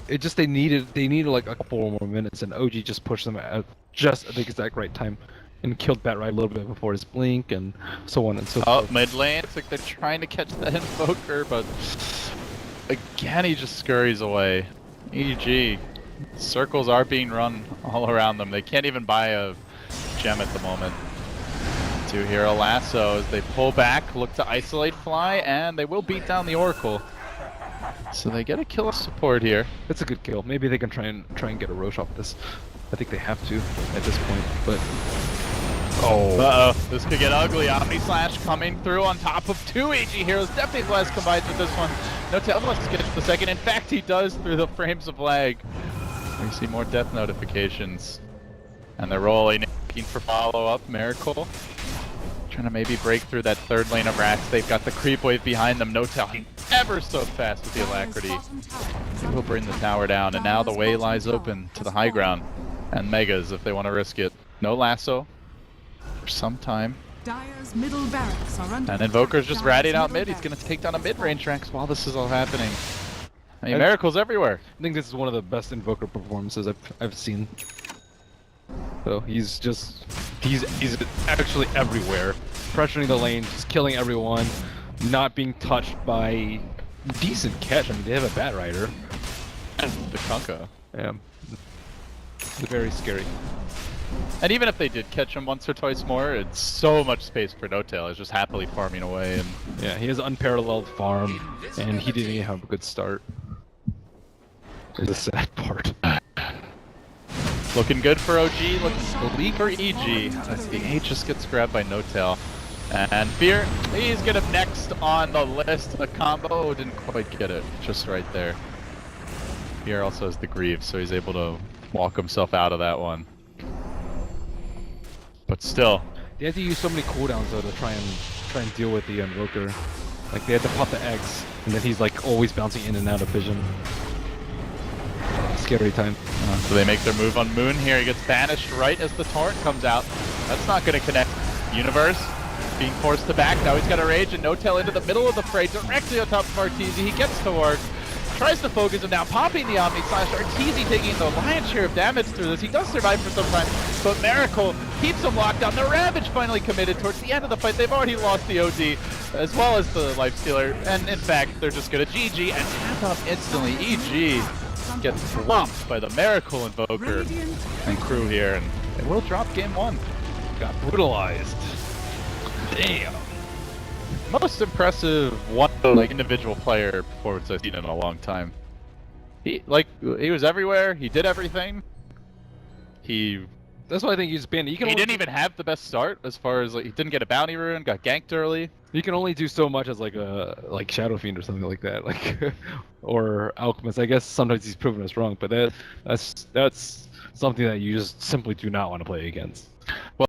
It just they needed like a couple more minutes, and OG just pushed them at just at the exact right time, and killed Batright a little bit before his blink, and so on and so Oh, forth. mid lane. It's like they're trying to catch that Invoker, but again he just scurries away. EG. Circles are being run all around them. They can't even buy a gem at the moment. Two hero lasso as they pull back, look to isolate Fly, and they will beat down the Oracle. So they get a kill of support here. It's a good kill. Maybe they can try and get a Roche off this. I think they have to at this point, but Uh-oh, this could get ugly. Omni Slash coming through on top of 2 EG heroes. Definitely Glass combines with this one. No Telebus gets the second. In fact, he does through the frames of lag. We see more death notifications. And they're rolling, looking for follow-up. Miracle trying to maybe break through that third lane of racks. They've got the creep wave behind them. No telling ever so fast with the alacrity. They will bring the tower down, and now the way lies open to the high ground. And Megas if they want to risk it. No lasso for some time. Dire's middle barracks are under And Invoker's attack. just ratting out Dire's mid. He's middle going to take down a mid-range Rex while this is all happening. I mean, miracles everywhere. I think this is one of the best Invoker performances I've seen. So he's actually everywhere, pressuring the lane, just killing everyone, not being touched by decent catch. I mean, they have a Bat Rider. And the Kunkka. Yeah. It's very scary. And even if they did catch him once or twice more, it's so much space for No-Tail. He's just happily farming away. And yeah, he has unparalleled farm, and he didn't even have a good start. It's the sad part. looking good for OG, looking bleak for EG. As the H just gets grabbed by No-Tail. And Fear, he's gonna next on the list. The combo didn't quite get it, just right there. Fear also has the Grieve, so he's able to walk himself out of that one. But still, They had to use so many cooldowns though to try and deal with the Invoker. Like they had to pop the eggs, and then he's like always bouncing in and out of vision. Scary time. so they make their move on Moon here. He gets banished right as the torrent comes out. That's not gonna connect. Universe being forced to back. Now he's got a rage and No-Tail into the middle of the fray, directly on top of Arteezy. He gets to work. Tries to focus him now, popping the Omni Slash. Arteezy taking the lion's share of damage through this. He does survive for some time, but Miracle keeps him locked down. The Ravage finally committed towards the end of the fight. They've already lost the OD, as well as the Lifestealer, and in fact, they're just gonna GG and tap up instantly. EG gets slumped by the Miracle Invoker and crew here, and they will drop game one. Got brutalized. Damn. Most impressive one individual player performance I've seen in a long time. He was everywhere. He did everything. That's why I think he's banned. He didn't even have the best start as far as he didn't get a bounty rune, got ganked early. You can only do so much as like Shadow Fiend or something like that, or Alchemist. I guess sometimes he's proven us wrong, but that's something that you just simply do not want to play against. Well,